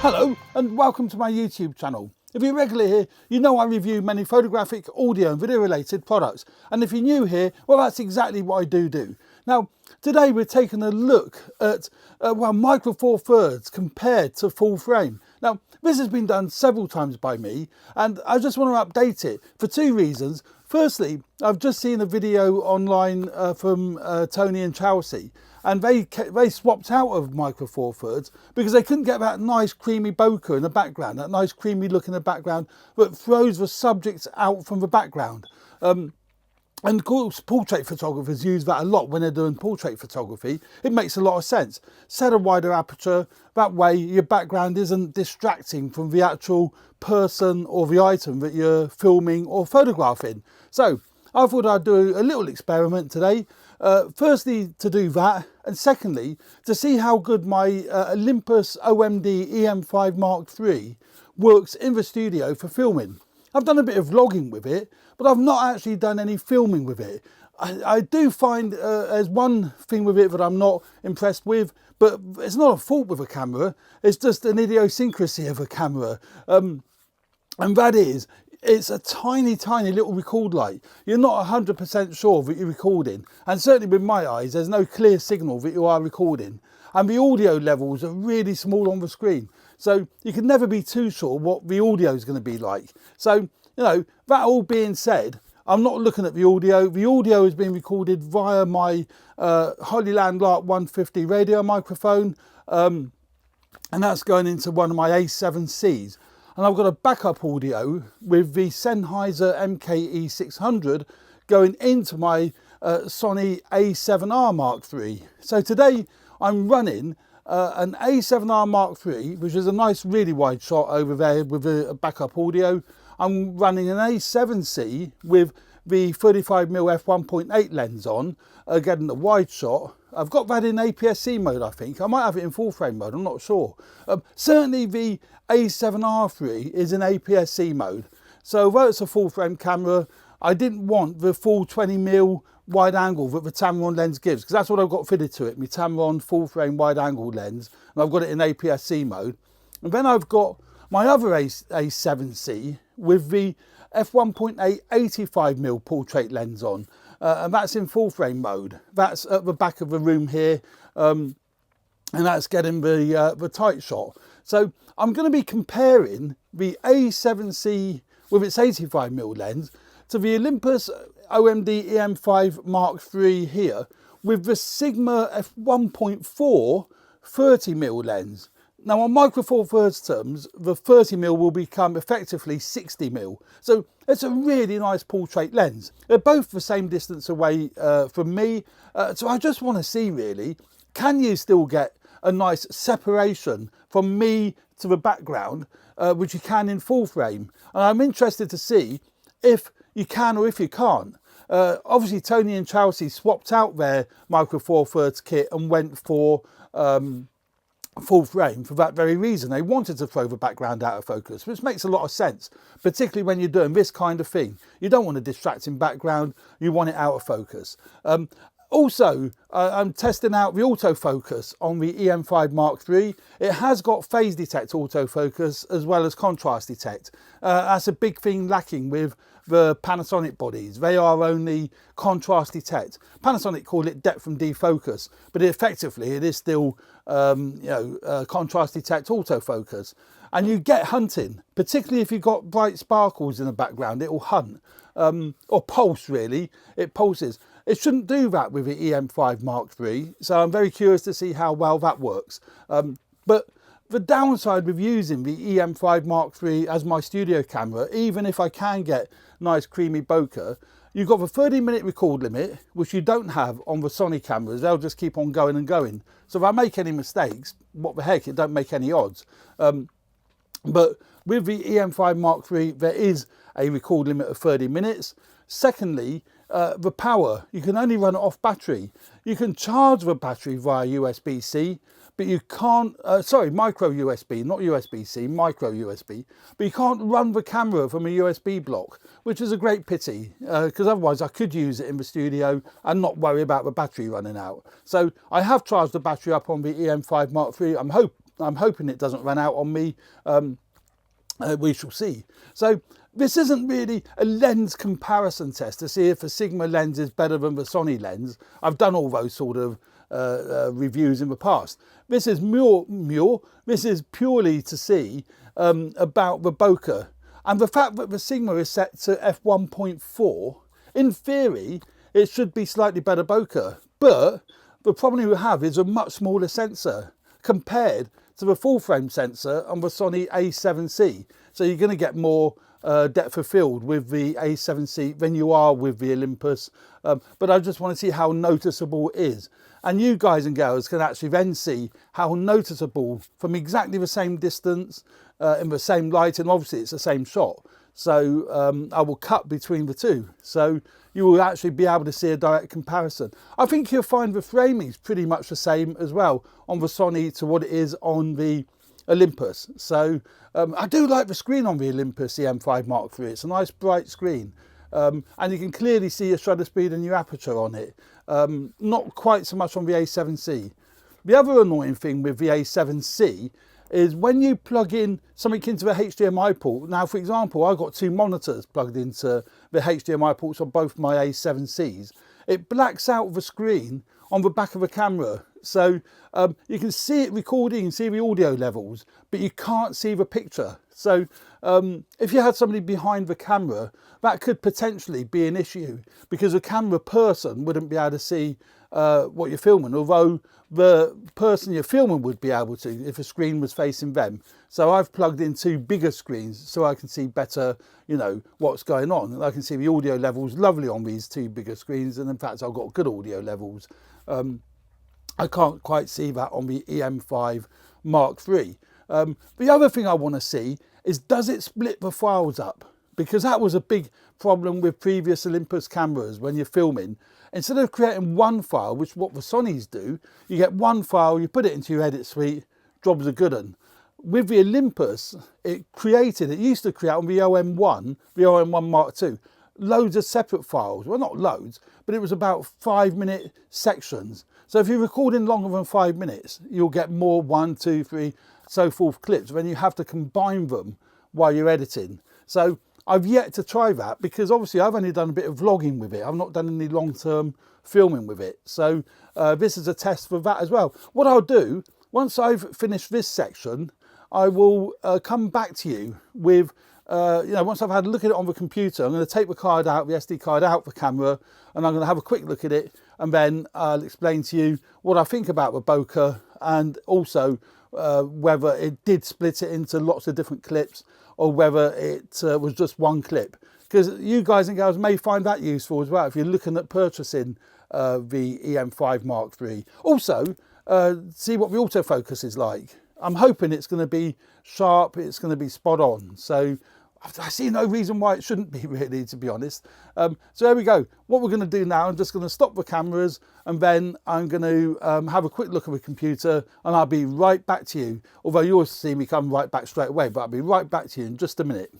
Hello and welcome to my YouTube channel. If you're regular here, you know I review many photographic, audio and video related products, and if you're new here, well, that's exactly what I do. Now today we're taking a look at micro four thirds compared to full frame. Now this has been done several times by me and I just want to update it for two reasons. Firstly, I've just seen a video online from Sony and Chelsea, and they swapped out of micro four thirds because they couldn't get that nice creamy bokeh in the background, that nice creamy look in the background that throws the subjects out from the background. And of course, portrait photographers use that a lot when they're doing portrait photography. It makes a lot of sense. Set a wider aperture, that way your background isn't distracting from the actual person or the item that you're filming or photographing. So I thought I'd do a little experiment today. Firstly, to do that, and secondly, to see how good my Olympus OM-D EM-5 Mark III works in the studio for filming. I've done a bit of vlogging with it, but I've not actually done any filming with it. I do find there's one thing with it that I'm not impressed with, but it's not a fault with a camera, it's just an idiosyncrasy of a camera. And that is, it's a tiny little record light. You're not 100% sure that you're recording, and certainly with my eyes there's no clear signal that you are recording, and the audio levels are really small on the screen, so you can never be too sure what the audio is going to be like. So, you know, that all being said, I'm not looking at the audio. The audio has been recorded via my Holyland Lark 150 radio microphone, and that's going into one of my A7Cs. And I've got a backup audio with the Sennheiser MKE600 going into my Sony A7R Mark III. So today I'm running an A7R Mark III, which is a nice really wide shot over there with a backup audio. I'm running an A7C with the 35mm f1.8 lens on, getting the wide shot. I've got that in APS-C mode, I think. I might have it in full frame mode, I'm not sure. Certainly the A7R III is in APS-C mode. So although it's a full frame camera, I didn't want the full 20mm wide angle that the Tamron lens gives, because that's what I've got fitted to it, my Tamron full frame wide angle lens, and I've got it in APS-C mode. And then I've got my other A7C with the f1.8 85mm portrait lens on, and that's in full frame mode. That's at the back of the room here, and that's getting the tight shot. So I'm going to be comparing the A7C with its 85mm lens to the Olympus OM-D EM-5 Mark III here with the Sigma f1.4 30mm lens. Now on micro four thirds terms, the 30mm will become effectively 60mm. So it's a really nice portrait lens. They're both the same distance away from me. So I just want to see really, can you still get a nice separation from me to the background, which you can in full frame? And I'm interested to see if you can or if you can't. Obviously Sony and Chelsea swapped out their micro four thirds kit and went for full frame for that very reason. They wanted to throw the background out of focus, which makes a lot of sense, particularly when you're doing this kind of thing. You don't want a distracting background, you want it out of focus. Also, I'm testing out the autofocus on the EM-5 Mark III. It has got phase detect autofocus as well as contrast detect. That's a big thing lacking with the Panasonic bodies. They are only contrast detect. Panasonic call it depth and defocus, but effectively it is still contrast detect autofocus. And you get hunting, particularly if you've got bright sparkles in the background, it will hunt, or pulse really, it pulses. It shouldn't do that with the EM-5 Mark III, so I'm very curious to see how well that works. But the downside with using the EM-5 Mark III as my studio camera, even if I can get nice creamy bokeh, you've got the 30-minute record limit, which you don't have on the Sony cameras. They'll just keep on going and going. So if I make any mistakes, what the heck, it don't make any odds. But with the EM-5 Mark III, there is a record limit of 30 minutes. Secondly, the power, you can only run it off battery. You can charge the battery via USB-C, but you can't, sorry, micro USB, not USB-C, micro USB, but you can't run the camera from a USB block, which is a great pity, because otherwise I could use it in the studio and not worry about the battery running out. So I have charged the battery up on the EM-5 Mark III. I'm I'm hoping it doesn't run out on me. We shall see. So this isn't really a lens comparison test to see if a Sigma lens is better than the Sony lens. I've done all those sort of reviews in the past. This is this is purely to see about the bokeh, and the fact that the Sigma is set to f1.4. In theory, it should be slightly better bokeh, but the problem you have is a much smaller sensor compared to the full frame sensor on the Sony A7c. So you're going to get more depth of field with the A7c than you are with the Olympus. But I just want to see how noticeable it is. And you guys and girls can actually then see how noticeable from exactly the same distance, in the same light, and obviously it's the same shot. So I will cut between the two. So you will actually be able to see a direct comparison. I think you'll find the framing is pretty much the same as well on the Sony to what it is on the Olympus. So I do like the screen on the Olympus EM-5 Mark III. It's a nice bright screen. And you can clearly see your shutter speed and your aperture on it. Not quite so much on the A7C. The other annoying thing with the A7C is when you plug in something into the HDMI port. Now, for example, I've got two monitors plugged into the HDMI ports on both my A7Cs. It blacks out the screen on the back of the camera. So you can see it recording and see the audio levels, but you can't see the picture. So if you had somebody behind the camera, that could potentially be an issue because a camera person wouldn't be able to see what you're filming, although the person you're filming would be able to if a screen was facing them. So I've plugged in two bigger screens so I can see better, you know, what's going on. And I can see the audio levels lovely on these two bigger screens, and in fact I've got good audio levels. I can't quite see that on the EM5 Mark III. The other thing I want to see is, does it split the files up? Because that was a big problem with previous Olympus cameras when you're filming. Instead of creating one file, which is what the Sonys do, you get one file, you put it into your edit suite, jobs are good 'un. With the Olympus, it used to create on the OM-1 Mark II, loads of separate files. Well, not loads, but it was about 5-minute sections. So if you're recording longer than 5 minutes, you'll get more 1, 2, 3, so forth clips. Then you have to combine them while you're editing. So I've yet to try that because obviously I've only done a bit of vlogging with it. I've not done any long-term filming with it. So this is a test for that as well. What I'll do, once I've finished this section, I will come back to you with, once I've had a look at it on the computer, I'm going to take the card out, the SD card out the camera, and I'm going to have a quick look at it, and then I'll explain to you what I think about the bokeh, and also whether it did split it into lots of different clips or whether it was just one clip. Because you guys and girls may find that useful as well if you're looking at purchasing the EM5 Mark III. Also, see what the autofocus is like. I'm hoping it's going to be sharp, it's going to be spot on. So I see no reason why it shouldn't be, really, to be honest. So there we go. What we're going to do now, I'm just going to stop the cameras, and then I'm going to have a quick look at the computer, and I'll be right back to you. Although you'll see me come right back straight away, but I'll be right back to you in just a minute.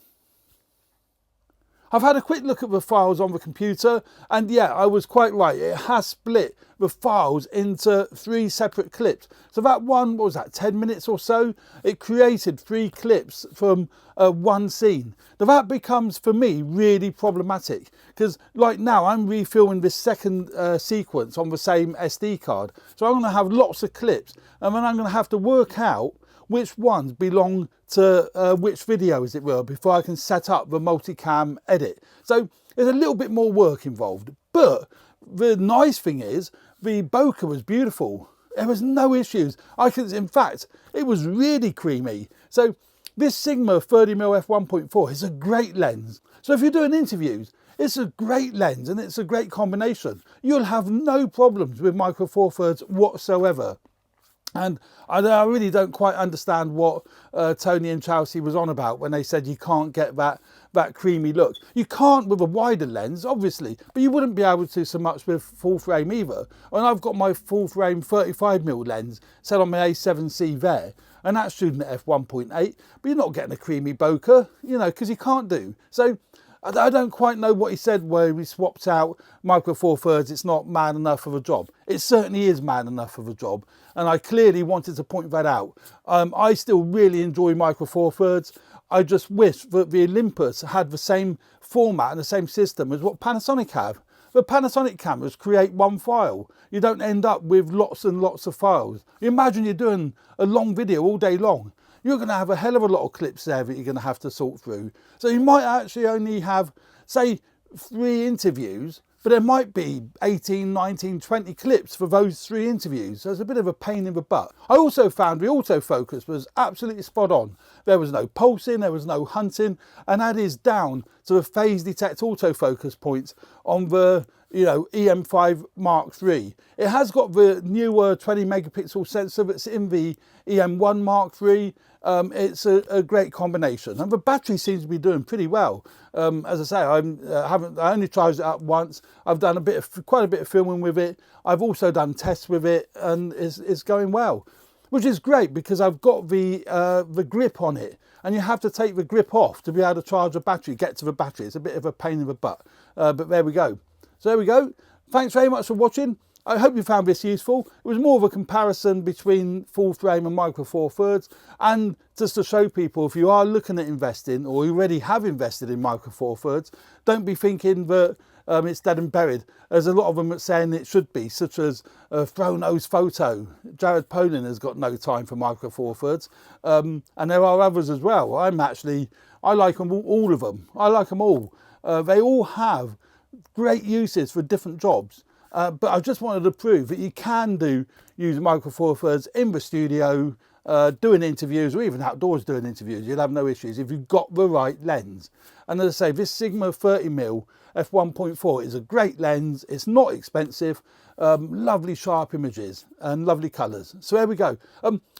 I've had a quick look at the files on the computer, and yeah, I was quite right. It has split the files into 3 separate clips. So that one, what was that, 10 minutes or so? It created 3 clips from one scene. Now that becomes, for me, really problematic because like now I'm refilming this second sequence on the same SD card. So I'm going to have lots of clips, and then I'm going to have to work out which ones belong to which video, as it were, before I can set up the multicam edit. So there's a little bit more work involved. But the nice thing is, the bokeh was beautiful. There was no issues. In fact, it was really creamy. So this Sigma 30mm f1.4 is a great lens. So if you're doing interviews, it's a great lens and it's a great combination. You'll have no problems with Micro Four Thirds whatsoever. And I really don't quite understand what Tony and Chelsea was on about when they said you can't get that creamy look. You can't with a wider lens, obviously, but you wouldn't be able to so much with full frame either. And I've got my full frame 35mm lens set on my A7C there, and that's shooting at f1.8, but you're not getting a creamy bokeh, you know, because you can't do. So I don't quite know what he said where he swapped out Micro Four Thirds. It's not man enough of a job. It certainly is man enough of a job, and I clearly wanted to point that out. I still really enjoy Micro Four Thirds. I just wish that the Olympus had the same format and the same system as what Panasonic have. The Panasonic cameras create one file. You don't end up with lots and lots of files. You imagine you're doing a long video all day long. You're going to have a hell of a lot of clips there that you're going to have to sort through. So you might actually only have, say, 3 interviews, but there might be 18, 19, 20 clips for those 3 interviews. So it's a bit of a pain in the butt. I also found the autofocus was absolutely spot on. There was no pulsing, there was no hunting, and that is down to the phase detect autofocus points on the EM-5 Mark III. It has got the newer 20 megapixel sensor that's in the EM-1 Mark III. It's a great combination, and the battery seems to be doing pretty well. As I say, I only charged it up once. I've done quite a bit of filming with it. I've also done tests with it, and it's going well, which is great because I've got the grip on it, and you have to take the grip off to be able to charge the battery, get to the battery. It's a bit of a pain in the butt, but there we go. So there we go. Thanks very much for watching. I hope you found this useful. It was more of a comparison between Full Frame and Micro Four Thirds, and just to show people, if you are looking at investing or you already have invested in Micro Four Thirds, don't be thinking that it's dead and buried. There's a lot of them that saying it should be, such as Frono's Photo. Jared Polin has got no time for Micro Four Thirds, and there are others as well. I like them all of them. I like them all. They all have great uses for different jobs. But I just wanted to prove that you can use Micro Four Thirds in the studio, doing interviews, or even outdoors doing interviews. You'll have no issues if you've got the right lens. And as I say, this Sigma 30mm f1.4 is a great lens. It's not expensive, lovely sharp images and lovely colours. So there we go.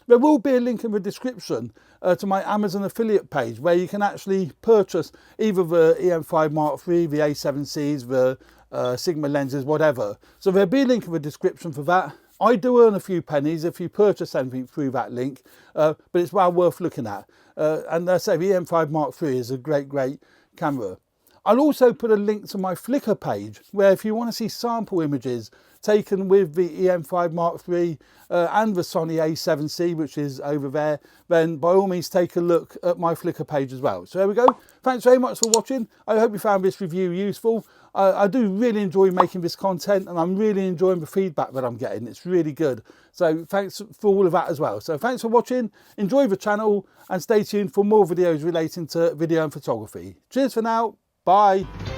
There will be a link in the description to my Amazon affiliate page where you can actually purchase either the EM-5 Mark III, the A7Cs, the Sigma lenses, whatever. So there'll be a link in the description for that. I do earn a few pennies if you purchase anything through that link, but it's well worth looking at. And I say the EM-5 Mark III is a great camera. I'll also put a link to my Flickr page where if you want to see sample images taken with the EM-5 Mark III and the Sony A7c, which is over there, then by all means take a look at my Flickr page as well. So there we go. Thanks very much for watching. I hope you found this review useful. I do really enjoy making this content, and I'm really enjoying the feedback that I'm getting. It's really good. So thanks for all of that as well. So thanks for watching. Enjoy the channel and stay tuned for more videos relating to video and photography. Cheers for now. Bye.